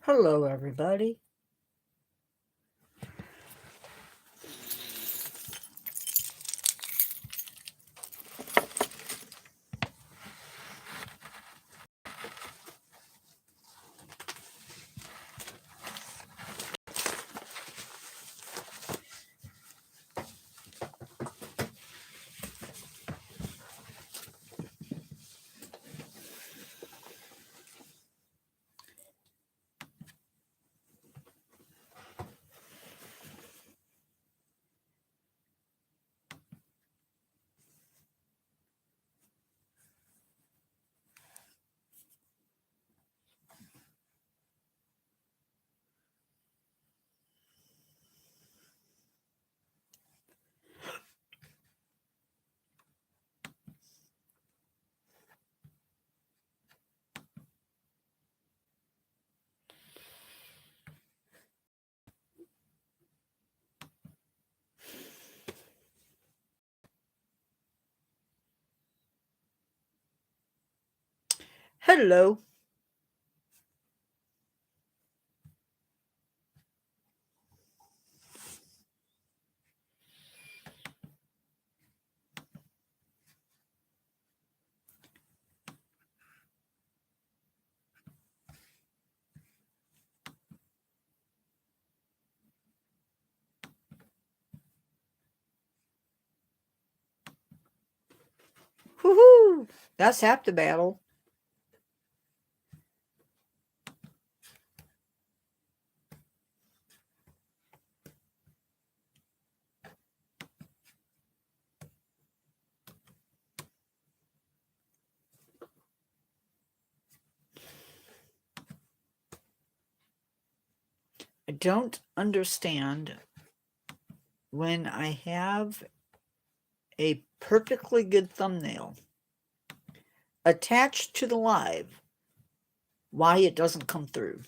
Hello, everybody. Hello. Woohoo! That's half the battle. I don't understand when I have a perfectly good thumbnail attached to the live, why it doesn't come through.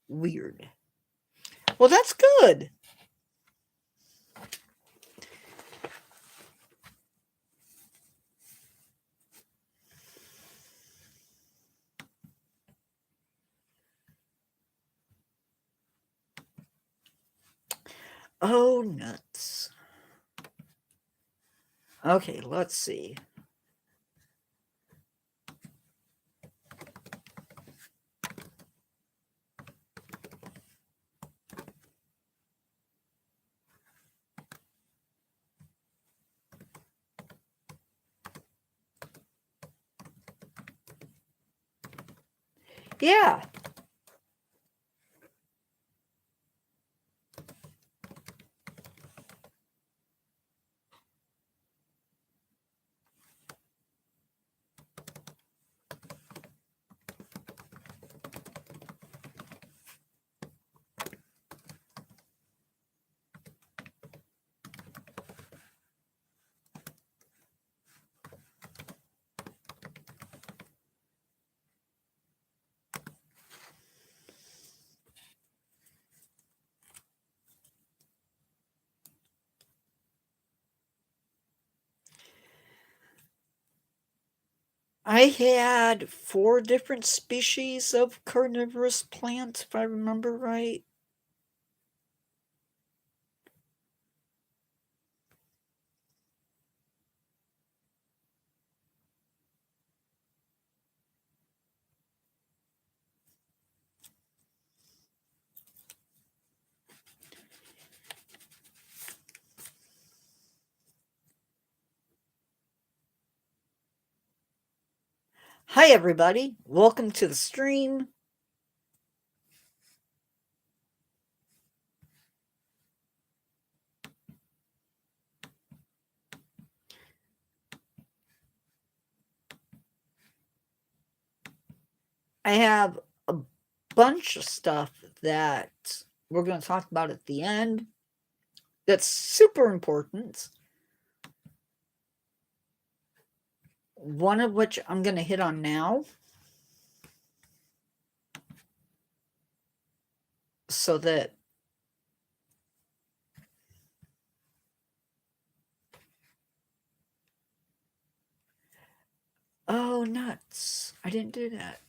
Weird. Well, that's good. Oh, nuts. Okay, let's see. Yeah. I had 4 different species of carnivorous plants, if I remember right. Hi, everybody. Welcome to the stream. I have a bunch of stuff that we're going to talk about at the end that's super important. One of which I'm going to hit on now so that nuts. I didn't do that.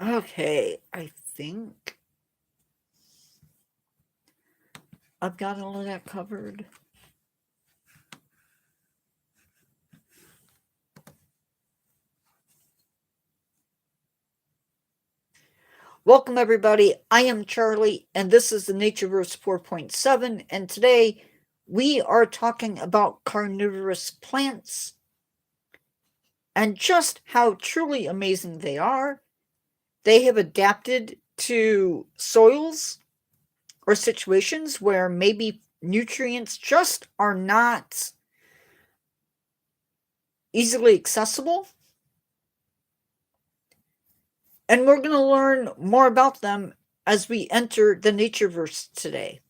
Okay, I think I've got all of that covered. Welcome, everybody. I am Charlie, and this is the Natureverse 4.7. And today we are talking about carnivorous plants and just how truly amazing they are. They have adapted to soils or situations where maybe nutrients just are not easily accessible. And we're going to learn more about them as we enter the Natureverse today.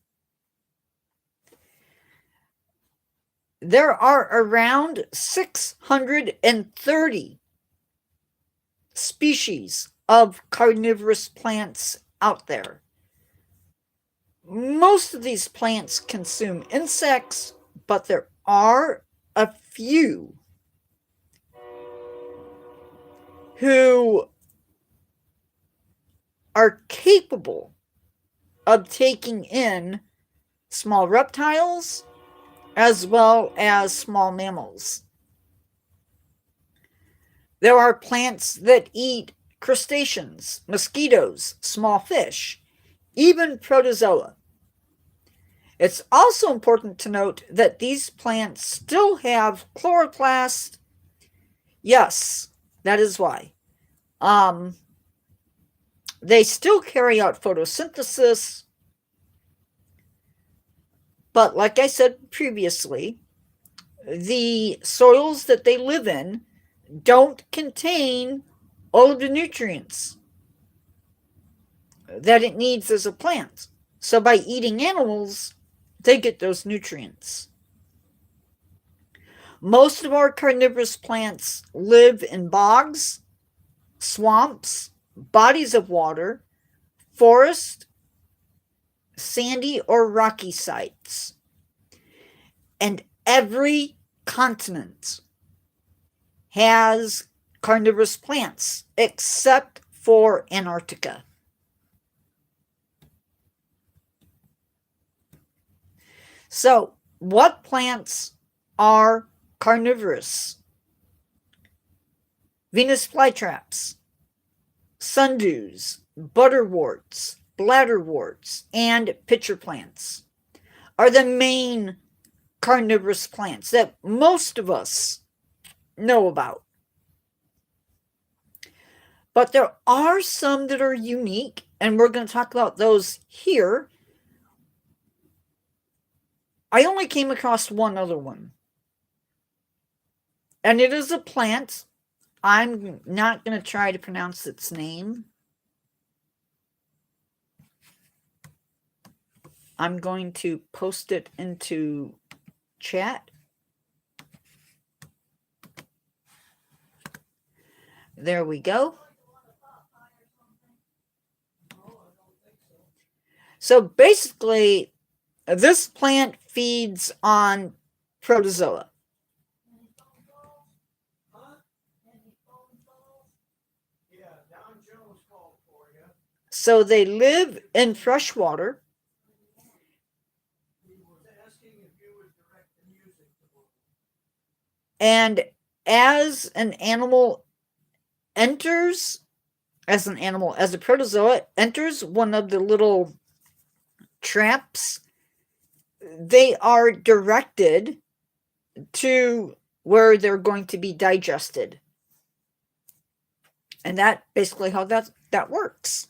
There are around 630 species of carnivorous plants out there. Most of these plants consume insects, but there are a few who are capable of taking in small reptiles as well as small mammals. There are plants that eat crustaceans, mosquitoes, small fish, even protozoa. It's also important to note that these plants still have chloroplast. Yes, that is why. They still carry out photosynthesis, but like I said previously, the soils that they live in don't contain all of the nutrients that it needs as a plant. So by eating animals, they get those nutrients. Most of our carnivorous plants live in bogs, swamps, bodies of water, forest, sandy or rocky sites, and every continent has carnivorous plants except for Antarctica. So, what plants are carnivorous? Venus flytraps, sundews, butterworts, bladderworts, and pitcher plants are the main carnivorous plants that most of us know about. But there are some that are unique, and we're going to talk about those here. I only came across one other one, and it is a plant. I'm not going to try to pronounce its name. I'm going to post it into chat. There we go. So basically, this plant feeds on protozoa. So they live in fresh water. And as an animal enters, as a protozoa enters one of the little traps, they are directed to where they're going to be digested. And that basically how that works.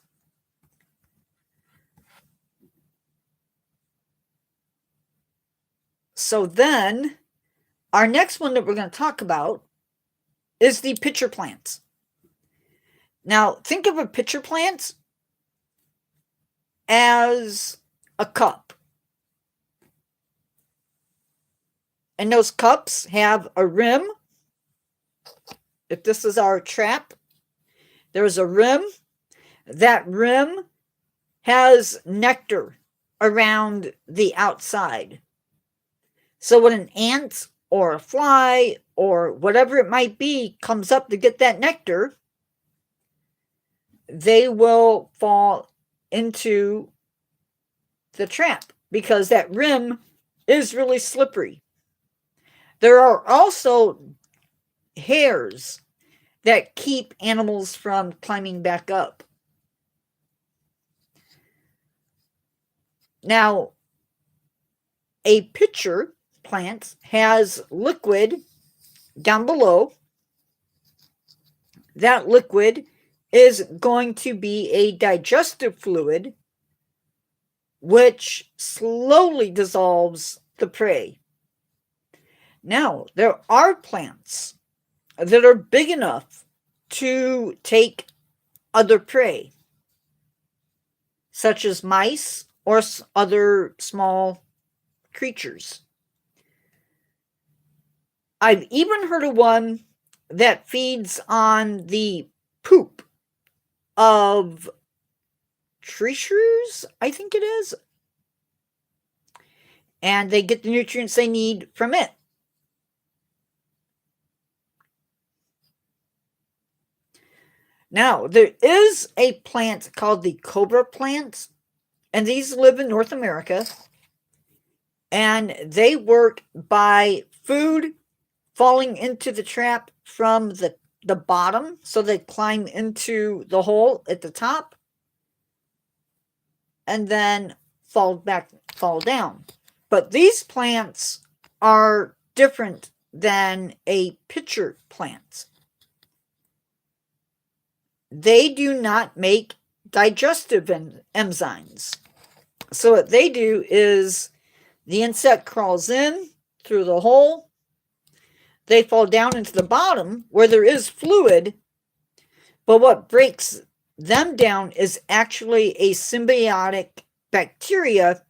So then, our next one that we're going to talk about is the pitcher plants. Now, think of a pitcher plant as a cup. And those cups have a rim. If this is our trap, there's a rim. That rim has nectar around the outside. So when an ant or a fly or whatever it might be comes up to get that nectar, they will fall into the trap because that rim is really slippery. There are also hairs that keep animals from climbing back up. Now, a pitcher plant has liquid down below. That liquid is going to be a digestive fluid which slowly dissolves the prey. Now, there are plants that are big enough to take other prey, such as mice or other small creatures. I've even heard of one that feeds on the poop of tree shrews, I think it is. And they get the nutrients they need from it. Now, there is a plant called the cobra plant, and these live in North America. And they work by food falling into the trap from the bottom, so they climb into the hole at the top and then fall down. But these plants are different than a pitcher plant. They do not make digestive enzymes. So what they do is the insect crawls in through the hole. They fall down into the bottom where there is fluid, but what breaks them down is actually a symbiotic bacteria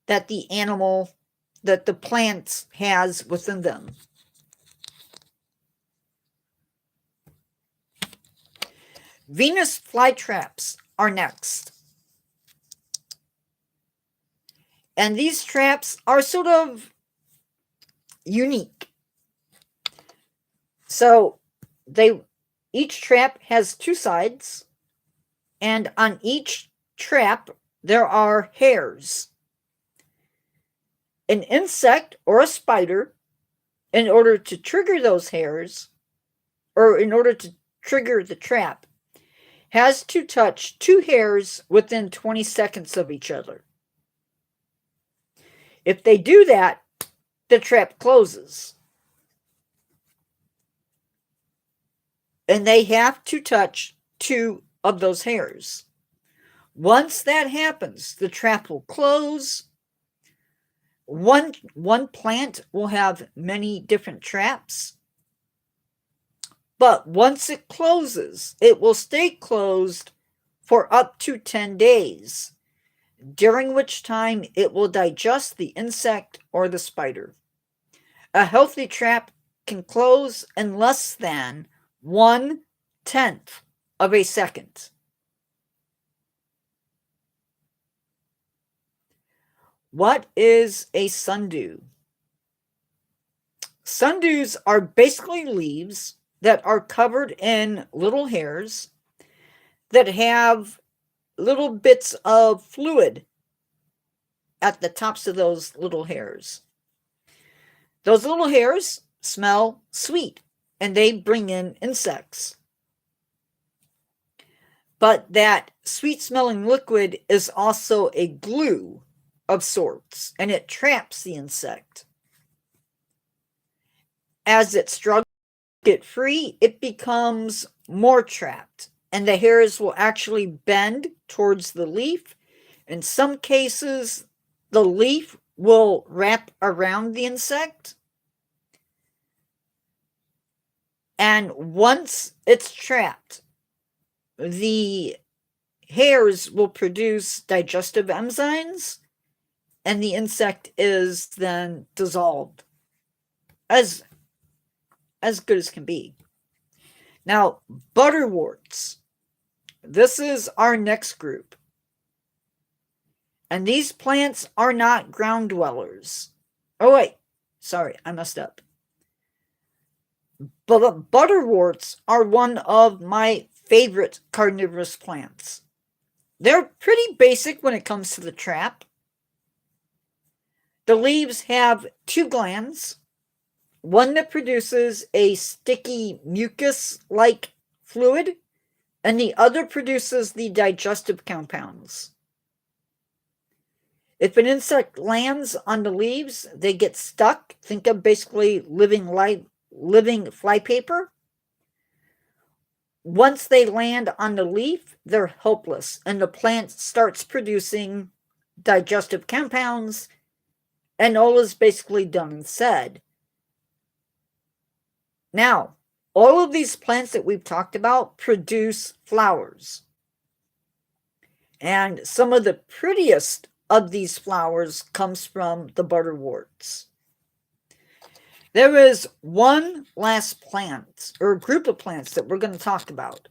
that the plant has within them. Venus flytraps are next. And these traps are sort of unique. So each trap has two sides, and on each trap there are hairs. An insect or a spider, in order to trigger those hairs, or in order to trigger the trap, has to touch two hairs within 20 seconds of each other. If they do that, the trap closes. And they have to touch two of those hairs. Once that happens, the trap will close. One plant will have many different traps. But once it closes, it will stay closed for up to 10 days, during which time it will digest the insect or the spider. A healthy trap can close in less than 1/10 of a second. What is a sundew? Sundews are basically leaves that are covered in little hairs that have little bits of fluid at the tops of those little hairs. Those little hairs smell sweet, and they bring in insects. But that sweet-smelling liquid is also a glue of sorts, and it traps the insect. As it struggles to get free, it becomes more trapped, and the hairs will actually bend towards the leaf. In some cases, the leaf will wrap around the insect. And once it's trapped, the hairs will produce digestive enzymes, and the insect is then dissolved as good as can be. Now, butterworts. This is our next group. And these plants are not ground dwellers. Oh, wait. Sorry, I messed up. But butterworts are one of my favorite carnivorous plants. They're pretty basic when it comes to the trap. The leaves have two glands, one that produces a sticky mucus-like fluid, and the other produces the digestive compounds. If an insect lands on the leaves, they get stuck. Think of basically living flypaper. Once they land on the leaf, they're helpless, and the plant starts producing digestive compounds, and all is basically done and said. Now, all of these plants that we've talked about produce flowers. And some of the prettiest of these flowers comes from the butterworts. There is one last plant, or group of plants, that we're going to talk about.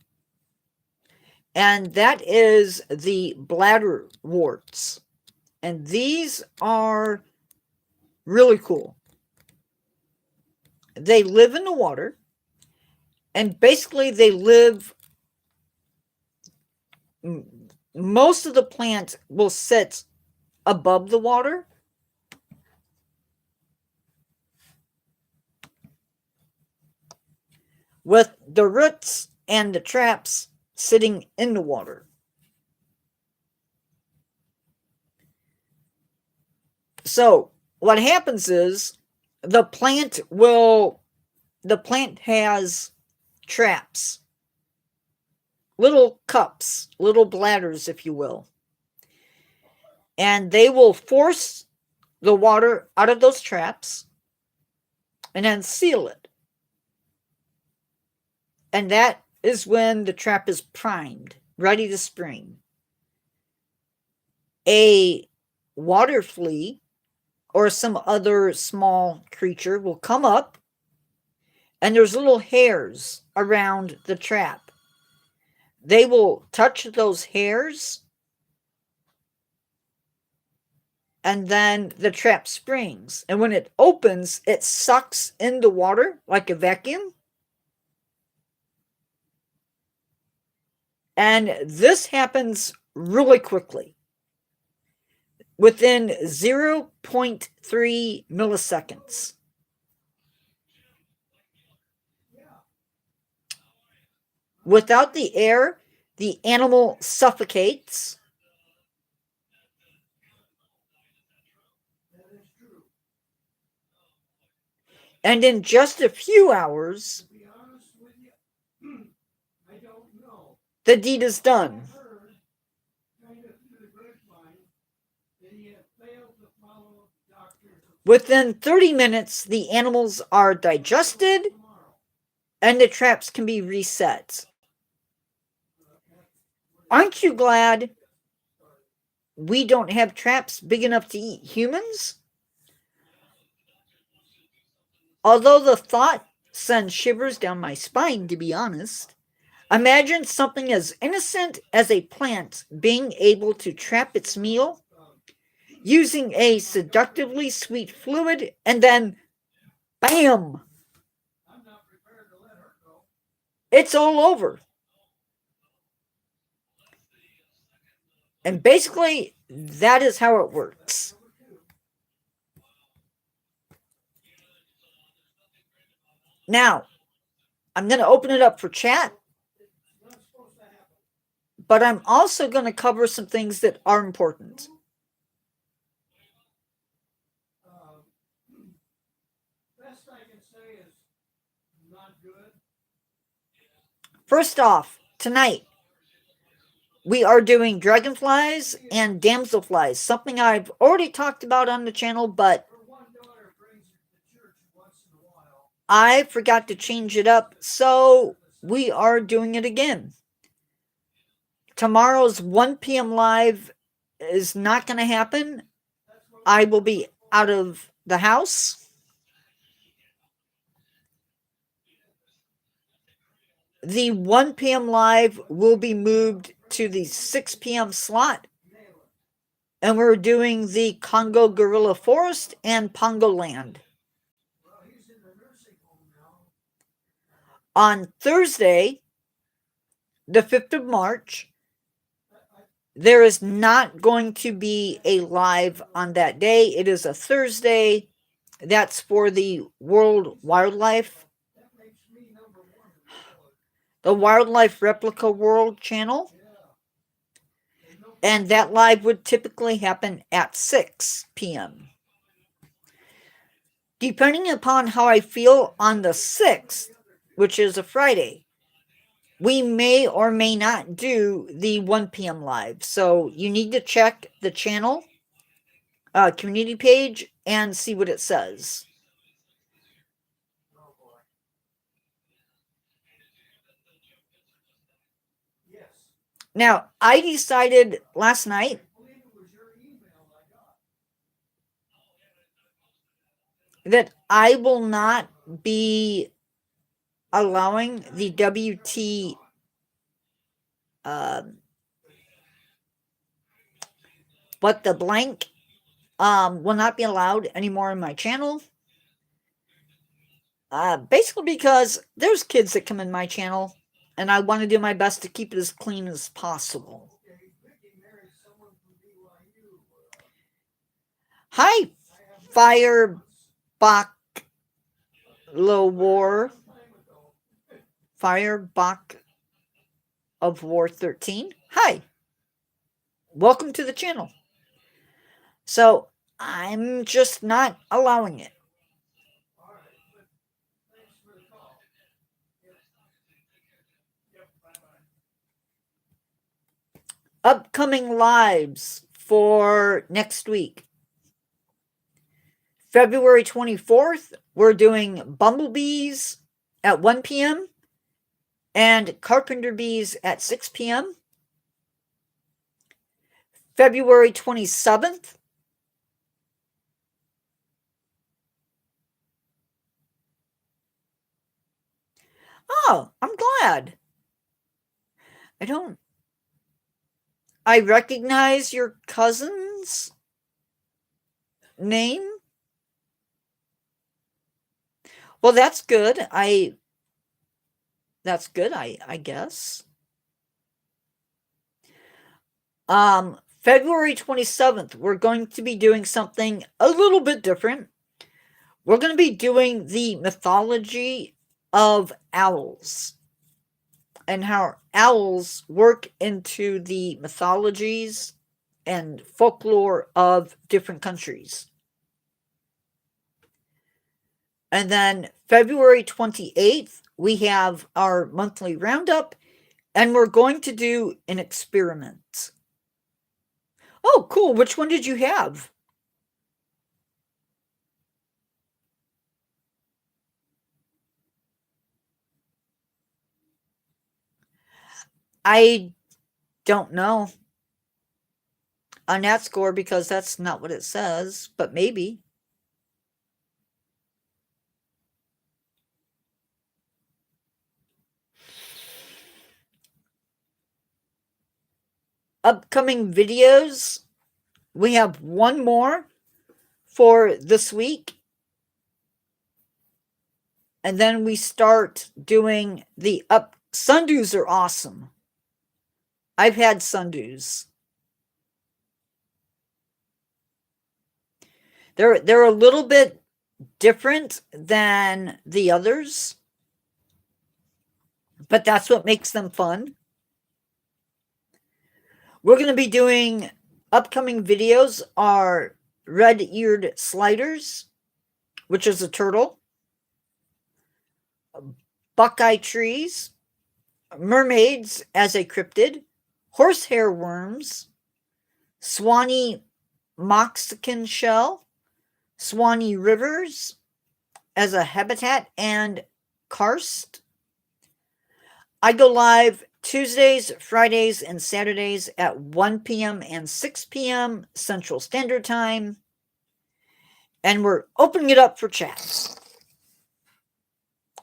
And that is the bladderworts. And these are really cool. They live in the water. And basically they live... Most of the plant will sit above the water. With the roots and the traps sitting in the water. So what happens is the plant has traps, little cups, little bladders, if you will. And they will force the water out of those traps and then seal it. And that is when the trap is primed, ready to spring. A water flea or some other small creature will come up, and there's little hairs around the trap. They will touch those hairs, and then the trap springs. And when it opens, it sucks in the water like a vacuum. And this happens really quickly, within 0.3 milliseconds. Without the air, the animal suffocates. And in just a few hours, the deed is done. Within 30 minutes, the animals are digested and the traps can be reset. Aren't you glad we don't have traps big enough to eat humans? Although the thought sends shivers down my spine, to be honest. Imagine something as innocent as a plant being able to trap its meal using a seductively sweet fluid, and then, bam! It's all over. And basically, that is how it works. Now, I'm going to open it up for chat, but I'm also going to cover some things that are important. First off, tonight, we are doing dragonflies and damselflies, something I've already talked about on the channel, but I forgot to change it up, so we are doing it again. Tomorrow's 1 p.m. live is not going to happen. I will be out of the house. The 1 p.m. live will be moved to the 6 p.m. slot. And we're doing the Congo Gorilla Forest and Pongo Land. On Thursday, the 5th of March, there is not going to be a live on that day. It is a Thursday. That's for the Wildlife Replica World channel. And that live would typically happen at 6 p.m. Depending upon how I feel on the 6th, which is a Friday, we may or may not do the 1 p.m. live. So you need to check the channel community page and see what it says. Now, I decided last night that I will not be allowing the WT but the blank will not be allowed anymore on my channel. Basically because there's kids that come in my channel, and I want to do my best to keep it as clean as possible. Hi, Firebach of War 13. Hi. Welcome to the channel. So, I'm just not allowing it. Upcoming lives for next week. February 24th, we're doing Bumblebees at 1 p.m. and Carpenter Bees at 6 p.m. February 27th, oh, I'm glad. I recognize your cousin's name. Well, that's good. I guess. February 27th, we're going to be doing something a little bit different. We're going to be doing the mythology of owls and how owls work into the mythologies and folklore of different countries. And then February 28th, we have our monthly roundup, and we're going to do an experiment. Oh, cool. Which one did you have? I don't know on that score because that's not what it says, but maybe. Upcoming videos, we have one more for this week. And then we start doing the sundews are awesome. I've had sundews. They're a little bit different than the others, but that's what makes them fun. We're going to be doing upcoming videos are red-eared sliders, which is a turtle, buckeye trees, mermaids as a cryptid, horsehair worms, Swanee Mexican shell, Swanee rivers as a habitat, and karst. I go live Tuesdays, Fridays, and Saturdays at 1 p.m. and 6 p.m. Central Standard Time. And we're opening it up for chats.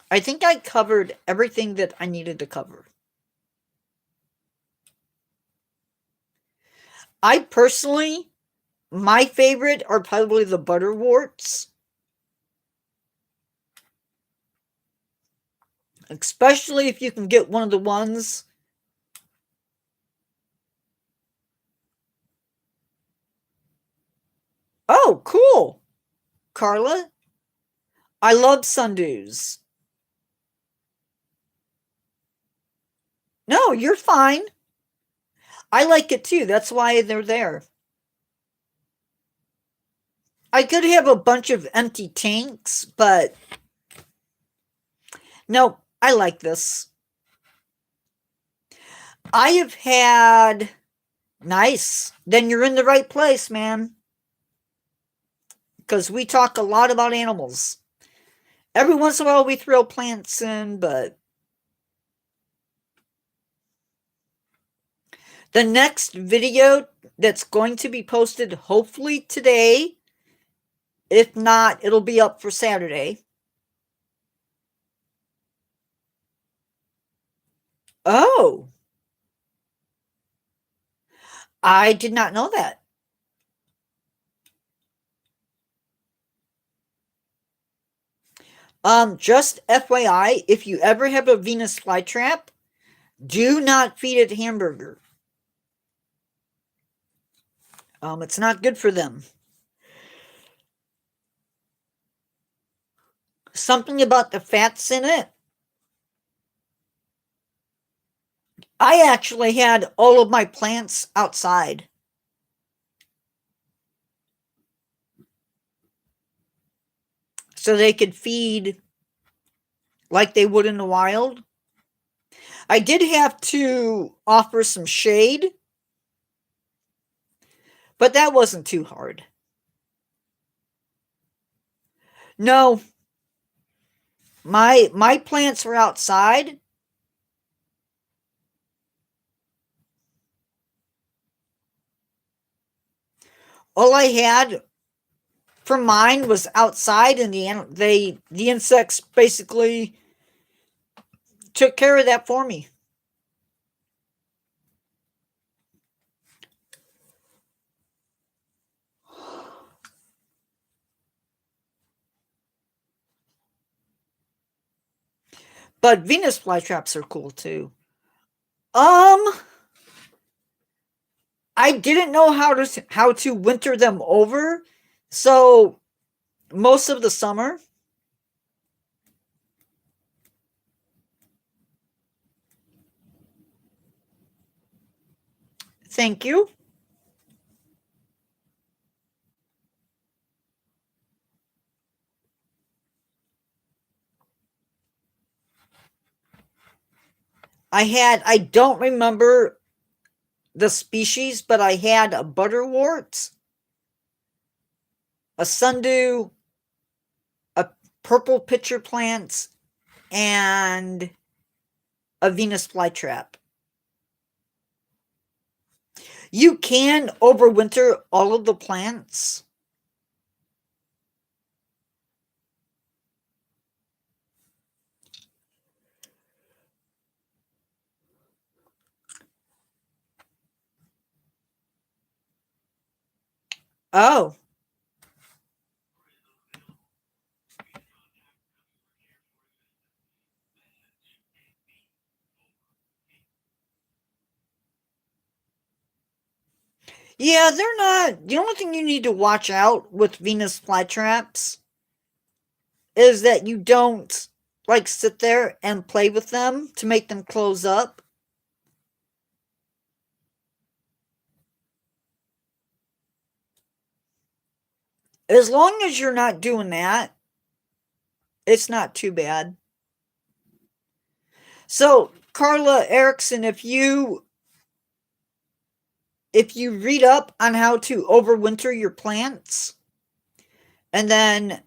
I think I covered everything that I needed to cover. I personally, my favorite are probably the butterworts. Especially if you can get one of the ones. Oh, cool. Carla, I love sundews. No, you're fine. I like it too. That's why they're there. I could have a bunch of empty tanks, but no, I like this. I have had. Nice. Then you're in the right place, man. Because we talk a lot about animals. Every once in a while we throw plants in, but the next video that's going to be posted hopefully today, if not, it'll be up for Saturday. Oh. I did not know that. Just FYI, if you ever have a Venus flytrap, do not feed it hamburger. It's not good for them. Something about the fats in it. I actually had all of my plants outside. So they could feed like they would in the wild. I did have to offer some shade, but that wasn't too hard. No, my plants were outside. All I had for mine was outside, and the insects basically took care of that for me. But Venus flytraps are cool too. I didn't know how to winter them over, so most of the summer. Thank you. I don't remember the species, but I had a butterwort, a sundew, a purple pitcher plant, and a Venus flytrap. You can overwinter all of the plants. Oh. Yeah, they're not. The only thing you need to watch out with Venus flytraps is that you don't like sit there and play with them to make them close up. As long as you're not doing that, it's not too bad. So, Carla Erickson, if you if you read up on how to overwinter your plants, and then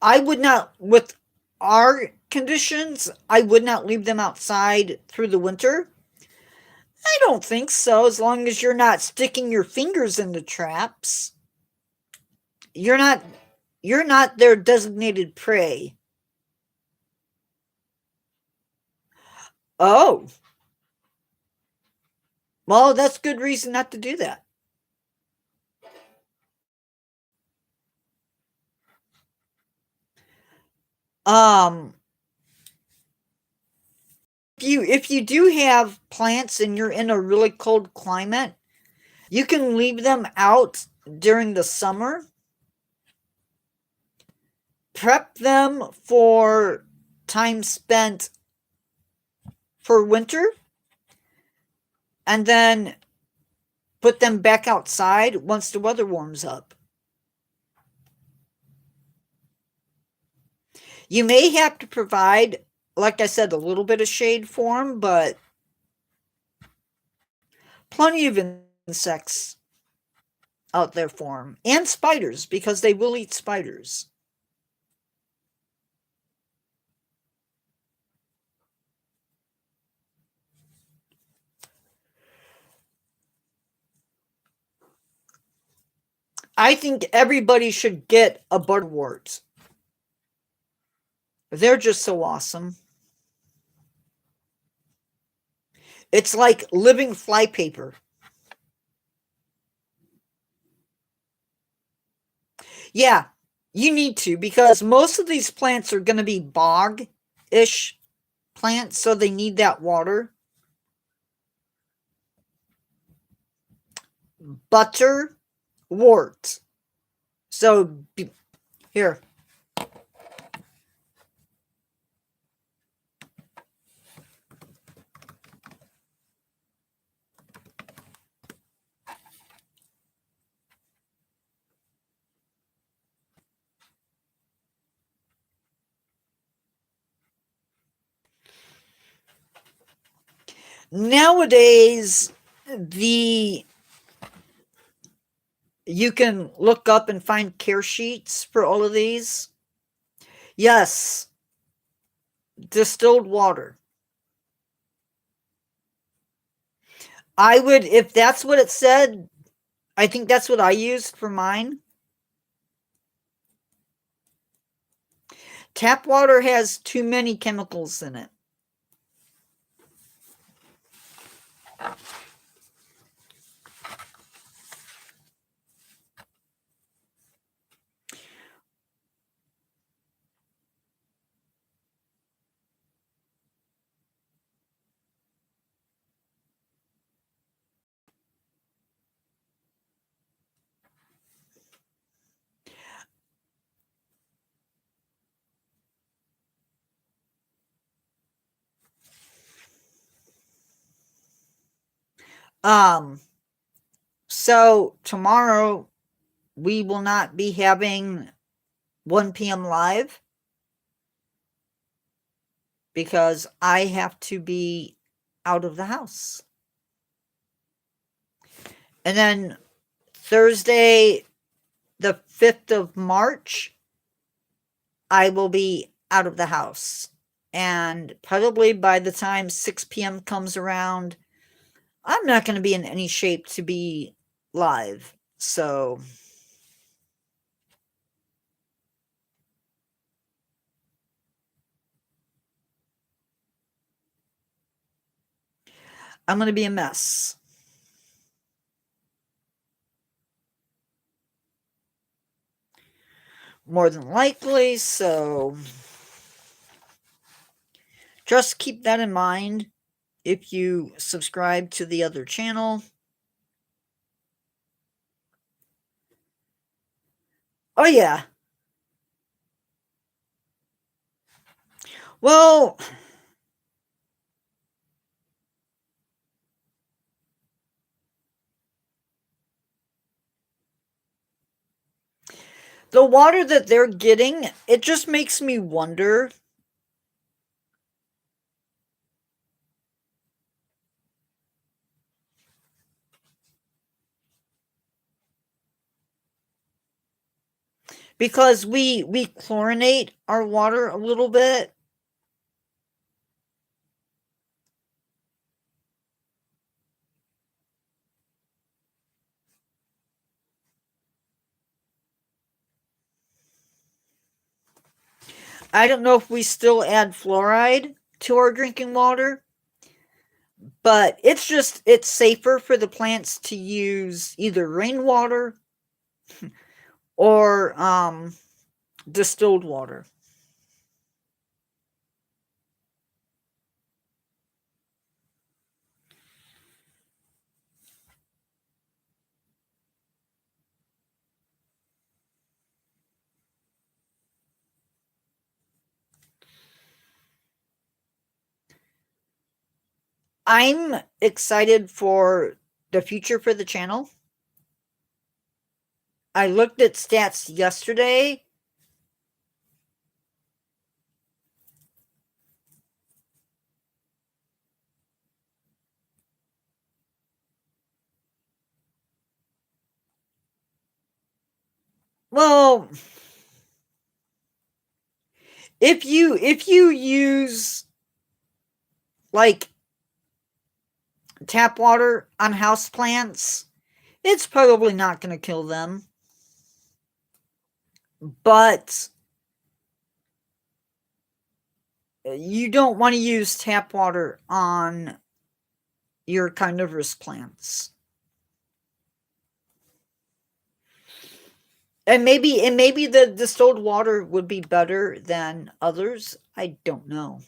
I would not, with our conditions, I would not leave them outside through the winter. I don't think so, as long as you're not sticking your fingers into traps. You're not you're not their designated prey. Oh, well, that's good reason not to do that. Um, if you do have plants and you're in a really cold climate, you can leave them out during the summer. Prep them for time spent for winter, and then put them back outside once the weather warms up. You may have to provide, like I said, a little bit of shade for them, but plenty of insects out there for them. And spiders, because they will eat spiders. I think everybody should get a butterwort. They're just so awesome. It's like living flypaper. Yeah, you need to, because most of these plants are going to be bog-ish plants, so they need that water. Butterwort. So here. Nowadays, the you can look up and find care sheets for all of these. Yes, distilled water. I would, if that's what it said, I think that's what I used for mine. Tap water has too many chemicals in it. Um, so tomorrow we will not be having 1 p.m. live because I have to be out of the house. And then Thursday, the 5th of March, I will be out of the house. And probably by the time 6 p.m. comes around, I'm not going to be in any shape to be live. So I'm going to be a mess. More than likely, so just keep that in mind if you subscribe to the other channel. Oh, yeah. Well, the water that they're getting, it just makes me wonder. because we chlorinate our water a little bit. I don't know if we still add fluoride to our drinking water, but it's safer for the plants to use either rainwater or distilled water. I'm excited for the future for the channel. I looked at stats yesterday. Well, if you use like tap water on house plants, it's probably not going to kill them. But you don't want to use tap water on your carnivorous plants. And maybe the distilled water would be better than others. I don't know.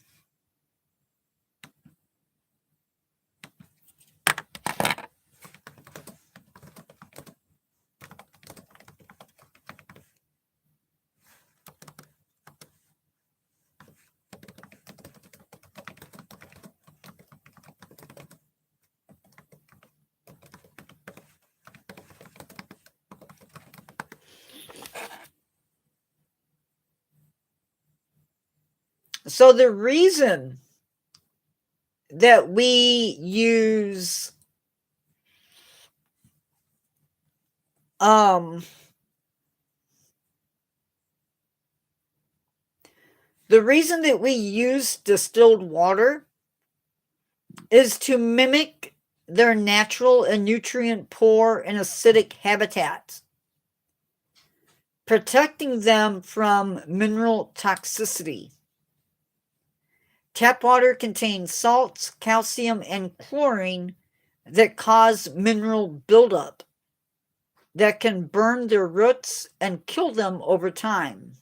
So the reason that we use um the reason that we use distilled water is to mimic their natural and nutrient poor and acidic habitat, protecting them from mineral toxicity. Tap water contains salts, calcium, and chlorine that cause mineral buildup that can burn their roots and kill them over time.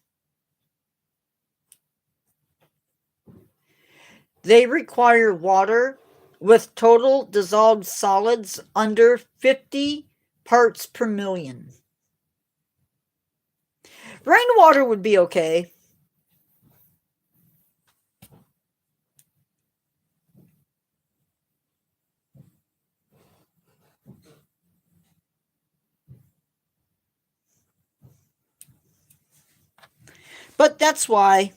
They require water with total dissolved solids under 50 parts per million. Rainwater would be okay. But that's why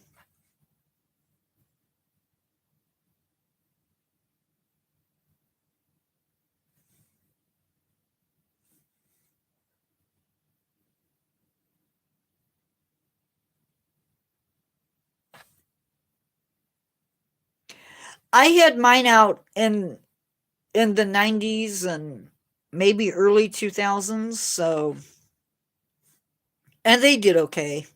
I had mine out in the 90s and maybe early 2000s, so and they did okay.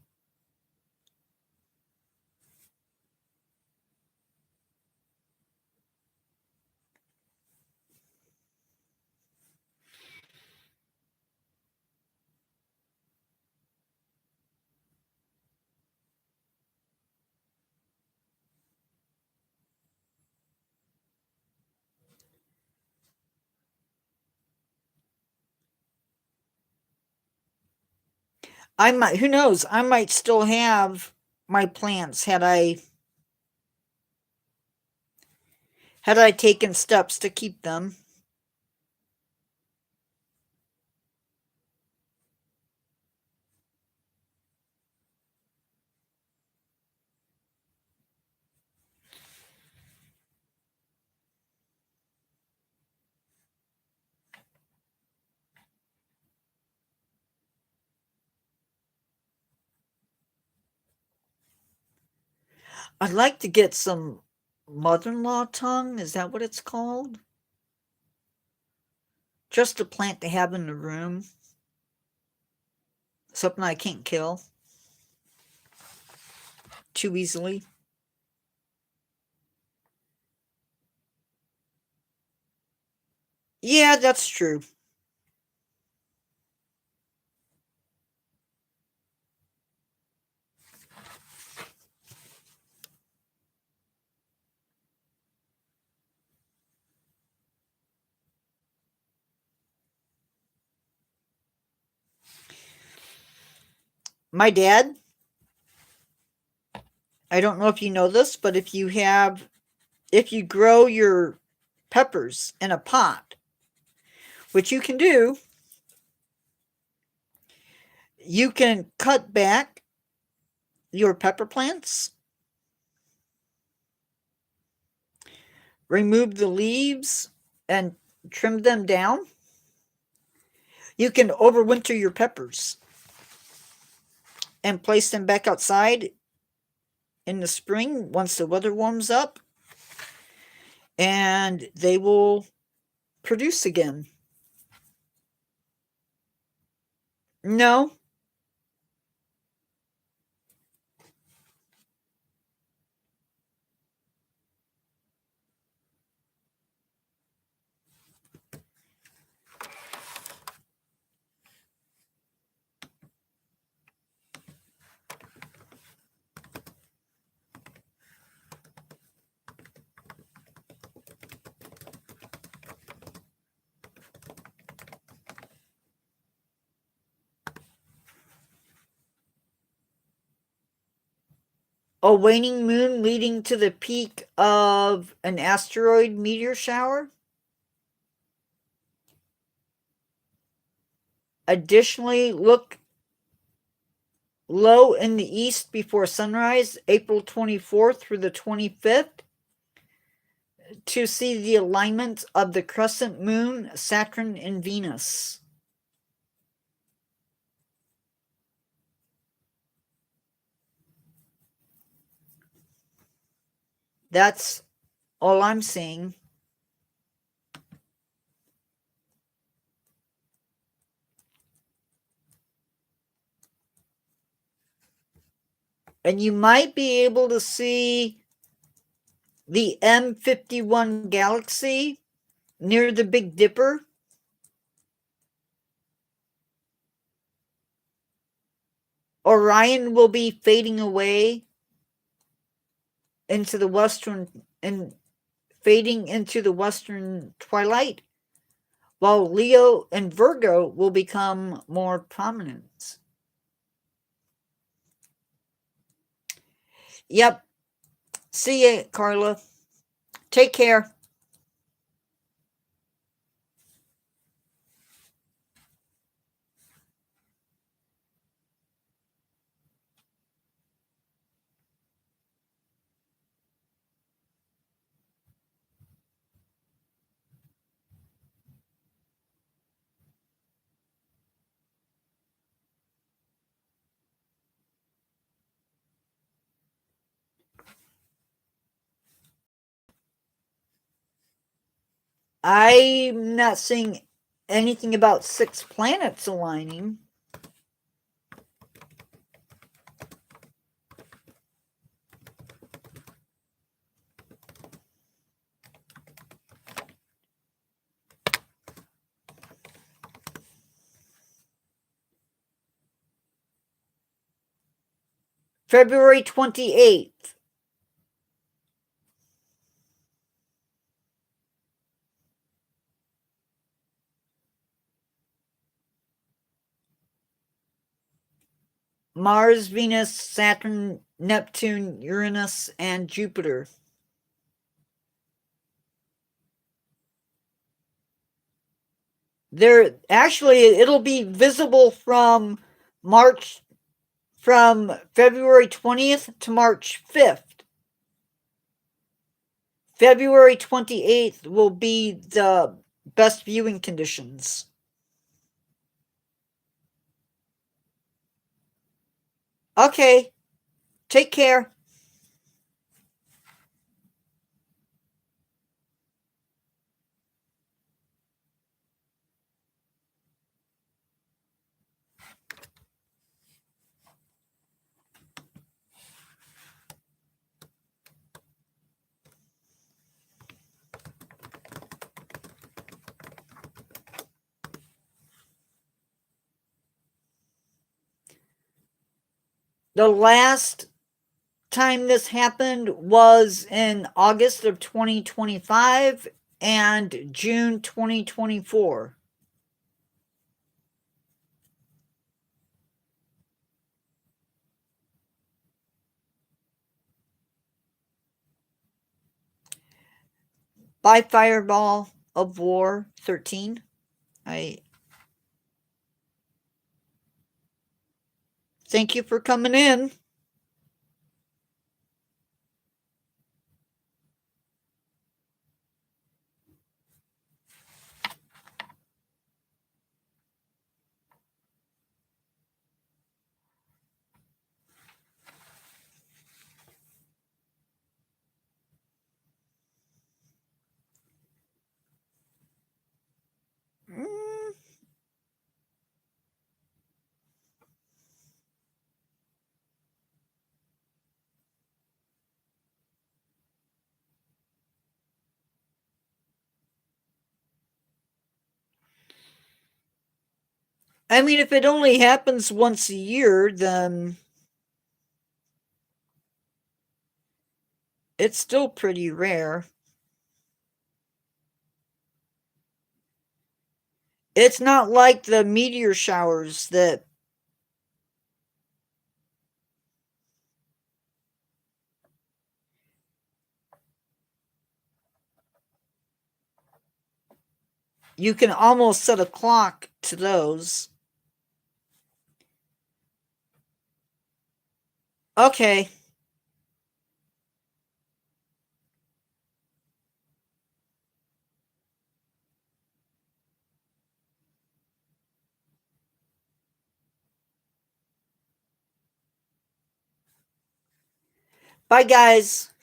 I might, who knows, I might still have my plants had I taken steps to keep them. I'd like to get some mother-in-law tongue. Is that what it's called? Just a plant to have in the room. Something I can't kill too easily. Yeah, that's true. My dad, I don't know if you know this, but if you grow your peppers in a pot, which you can do, you can cut back your pepper plants, remove the leaves, and trim them down. You can overwinter your peppers and place them back outside in the spring once the weather warms up, and they will produce again. No, a waning moon leading to the peak of an asteroid meteor shower. Additionally, look low in the east before sunrise, April 24th through the 25th, to see the alignment of the crescent moon, Saturn, and Venus. That's all I'm seeing. And you might be able to see the M51 galaxy near the Big Dipper. Orion will be fading away into the western twilight, while Leo and Virgo will become more prominent. Yep. See ya, Carla. Take care. I'm not seeing anything about 6 planets aligning. February 28th. Mars, Venus, Saturn, Neptune, Uranus, and Jupiter. There actually it'll be visible from February 20th to March 5th. February 28th will be the best viewing conditions. Okay. Take care. The last time this happened was in August of 2025 and June 2024. By Fireball of War 13. I thank you for coming in. Mm, I mean, if it only happens once a year, then it's still pretty rare. It's not like the meteor showers that you can almost set a clock to those. Okay. Bye, guys.